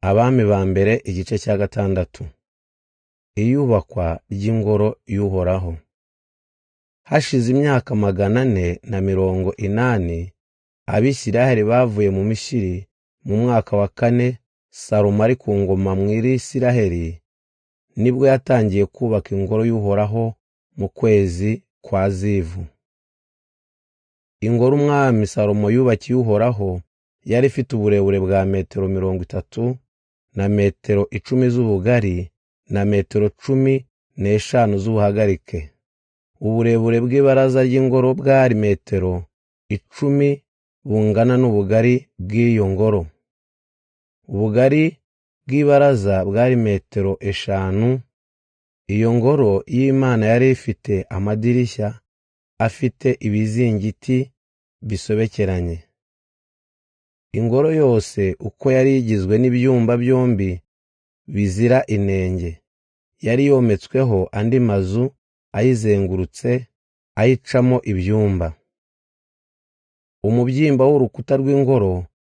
Abami ba mbere igice cya 6. Iyubakwa ry'ingoro y'Uhoraho. Hashize imyaka 480, Abisiraheli bavuye mu Misiri. Mu mwaka wa 4 Salomo ari ku ngoma mu Isiraheli, nibwo yatangiye kubaka ingoro y'Uhoraho mu kwezi kwa Zivu. Ingoro umwami Salomo yubakiye Uhoraho yari ifite uburebure bwa metero 30 na metero 10 z'ubugari na metero 15 z'ubuhagarike. Uburebure bw'ibaraza ry'ingoro bwari metero 10 bungana n'ubugari bw'iyo ngoro. Ubugari bw'ibaraza bwari metero 5. Iyo ngoro y'Imana yari ifite amadirishya afite ibizingiti bisobekeranye. Ingoro yose uko yari igizwe n'ibyumba byombi bizira inenge, yari yometsweho andi mazu ayizengurutse ayicamo ibyumba. Umubyimba w'urukuta rw'ingoro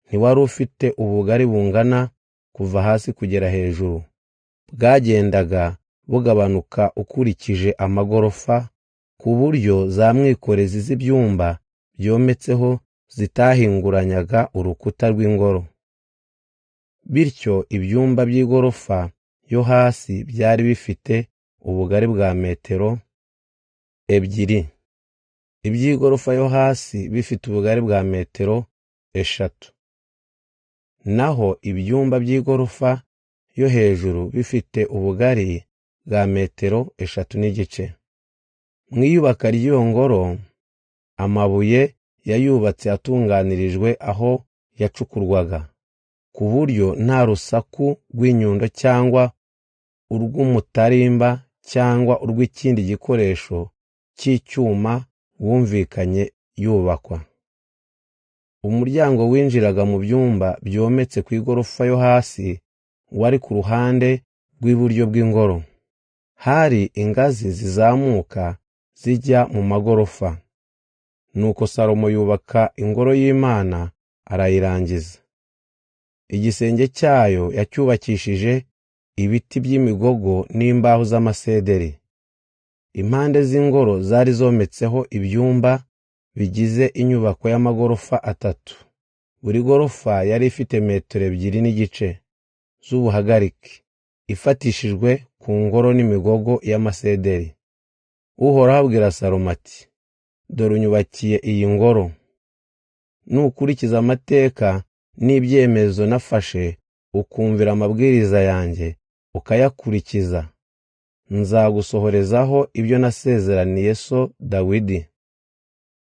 ntiwari ufite ubugari bungana kuva hasi kugera hejuru, bwagendaga bugabanuka ukurikije amagorofa, ku buryo za mwikorezi z'ibyumba byometseho zitahinguranyaga urukuta rw'ingoro. Bityo ibyumba by'igorofa yo hasi byari bifite ubugari bwa metero 2, iby'igorofa yo hasi bifite ubugari bwa metero 3, naho ibyumba by'igorofa yo hejuru bifite ubugari bwa metero 3 n'igice. Mu iyubaka ry'iyo ngoro, amabuye yayubatse atunganirijwe aho yacukurwaga, ku buryo nta rusaku rw'inyundo cyangwa urw'umutarimba cyangwa urw'ikindi gikoresho cy'icyuma wumvikanye yubakwa. Umuryango winjiraga mu byumba byometse ku igorofa yo hasi wari ku ruhande rw'iburyo bw'ingoro. Hari ingazi zizamuka zijya mu magorofa. Nuko Salomo yubaka ingoro y'Imana arayirangiza. Igisenge cyayo yacyubakishije ibiti by'imigogo n'imbaho z'amasederi. Impande z'ingoro zari zometseho ibyumba bigize inyubako y'amagorofa 3. Buri gorofa yari ifite metero 2 n'igice z'ubuhagarike, ifatishijwe ku ngoro n'imigogo y'amasederi. Uhoraho abwira Salomo ati, dore unyubakiye iyi ngoro. Nukurikiza amateka n'ibyemezo nafashe, ukumvira amabwiriza yanjye, ukayakurikiza, nzagusohorezaho ibyo nasezeraniye so Dawidi.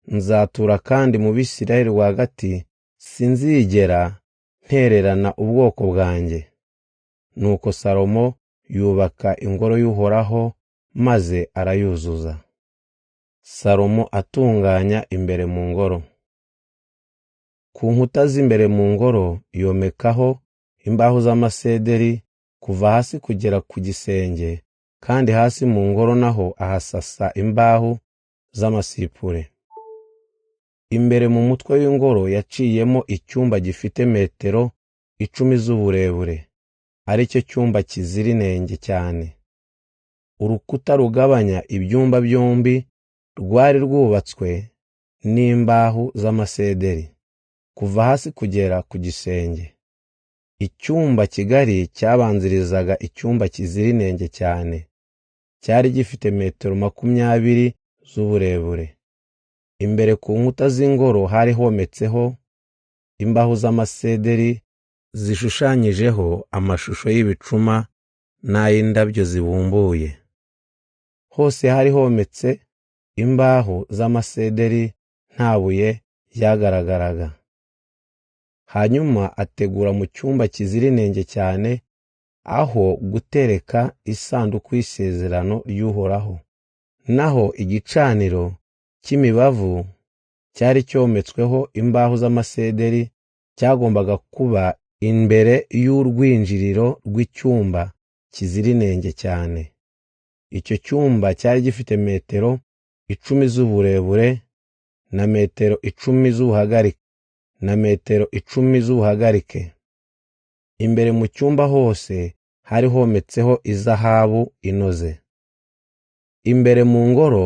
Nzatura kandi mu Bisirayeli rwagati, sinzigera ntererana ubwoko bwanjye. Nuko Salomo yubaka ingoro y'Uhoraho maze arayuzuza. Salomo atunganya imbere mu ngoro. Ku nkuta z'imbere mu ngoro yomekaho imbaho z'amasederi kuva hasi kugera ku gisenge, kandi hasi mu ngoro naho ahasasa imbaho z'amasipure. Imbere mu mutwe w'ingoro yaciyemo icyumba gifite metero 10 z'uburebure, ari cyo cyumba kizira inenge cyane. Urukuta rugabanya ibyumba byombi rwari rwubatswe n'imbaho z'amasederi kuva hasi kugera ku gisenge. Icyumba kigari cyabanzirizaga icyumba kizira inenge cyane cyari gifite metero 20 z'uburebure. Imbere ku nkuta z'ingoro hari hometseho imbaho z'amasederi zishushanyijeho amashusho y'ibicuma n'ay'indabyo zibumbuye. Hose hari hometse imbaho z'amasederi, nta buye ryagaragaraga. Hanyuma ategura mu cyumba kizira inenge cyane aho gutereka isanduku y'isezerano ry'Uhoraho. Naho igicaniro cy'imibavu cyari cyometsweho imbaho z'amasederi cyagombaga kuba imbere y'urwinjiriro rw'icyumba kizira inenge cyane. Icyo cyumba cyari gifite metero 10 z'uburebure na metero 10 z'ubuhagarike na metero 10 z'ubuhagarike. Imbere mu cyumba hose hari hometseho izahabu inoze. Imbere mu ngoro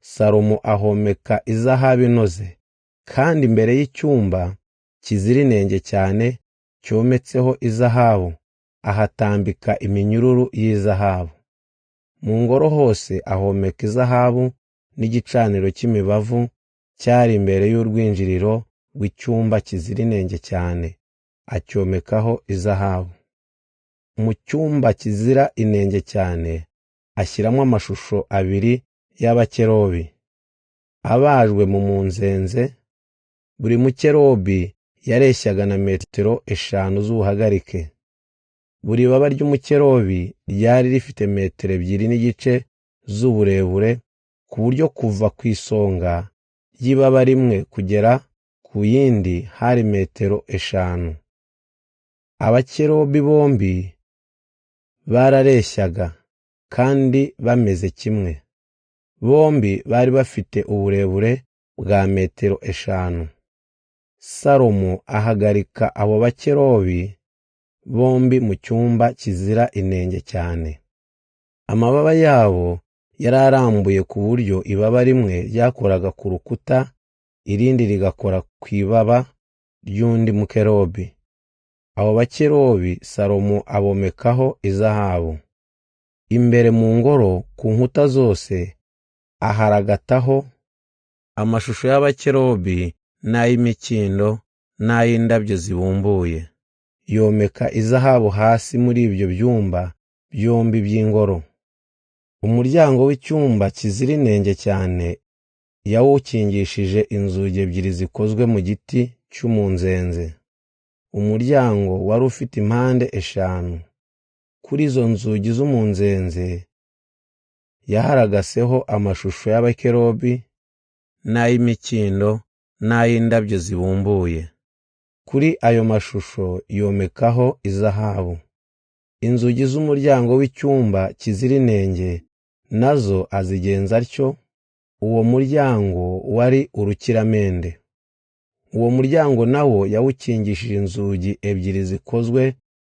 Salomo ahomeka izahabu inoze, kandi imbere y'icyumba kizira inenge cyane cyometseho izahabu ahatambika iminyururu y'izahabu. Mu ngoro hose ahomeka izahabu n'igicaniro cy'imibavu cyari imbere y'urwinjiriro rw'icyumba kizira inenge cyane, acyomekaho izahabu. Mu cyumba kizira inenge cyane ashyiramo amashusho abiri y'abakerubi abajwe mu munzenze. Buri mukerubi yareshyaga na metero 5 z'ubuhagarike. Buri baba ry'umukerubi ryari rifite metero 2 n'igice z'uburebure, ku buryo kuva ku isonga y'ibaba rimwe kugera ku yindi hari metero 5. Abakerubi bombi barareshyaga kandi bameze kimwe. Bombi bari bafite uburebure bwa metero 5. Salomo ahagarika abo bakerubi bombi mu cyumba kizira inenge cyane. Amababa yabo yararambuye ku buryo ibaba rimwe ryakoraga ku rukuta, irindi rigakora ku ibaba ry'undi mukerubi. Abo bakerubi Salomo abomekaho izahabu. Imbere mu ngoro ku nkuta zose aharagataho amashusho y'abakerubi n'ay'imikindo n'ay'indabyo zibumbuye. Yomeka izahabu hasi muri ibyo byumba byombi by'ingoro. Umuryango w'icyumba kizira inenge cyane yawukingishije inzugi 2 zikozwe mu giti cy'umunzenze. Umuryango wari ufite impande 5. Kuri izo nzugi z'umunzenze yaharagaseho amashusho y'abakerubi n'ay'imikindo n'ay'indabyo zibumbuye. Kuri ayo mashusho yomekaho izahabu. Inzugi z'umuryango w'icyumba kizira inenge nazo azigenza atyo. Uwo muryango wari urukiramende. Uwo muryango nawo yawukingishije inzugi 2 zikozwe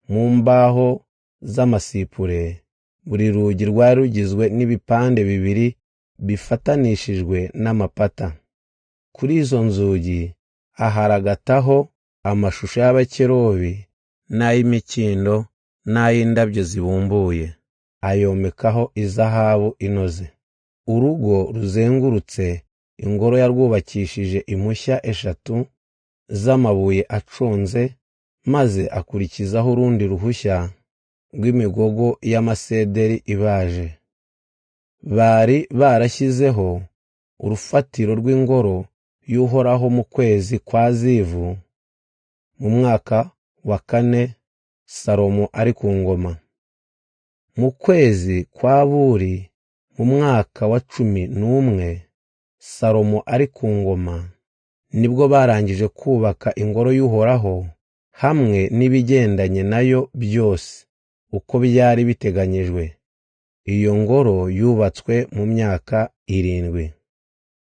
mu mbaho z'amasipure. Buri rugi rwari rugizwe n'ibipande 2 bifatanishijwe n'amapata. Kuri izo nzugi aharagataho amashusho y'abakerubi n'ay'imikindo n'ay'indabyo zibumbuye, ayomekaho izahabu inoze. Urugo ruzengurutse ingoro yarwubakishije impushya 3 z'amabuye aconze, maze akurikizaho urundi ruhushya rw'imigogo y'amasederi ibaje. Bari barashyizeho urufatiro rw'ingoro y'Uhoraho mu kwezi kwa Zivu mu mwaka wa 4 Salomo ari ku ngoma. Mu kwezi kwa Buri mu mwaka wa 11 Salomo ari ku ngoma nibwo barangije kubaka ingoro y'Uhoraho hamwe n'ibigendanye nayo byose uko byari biteganyijwe. Iyo ngoro yubatswe mu myaka 7.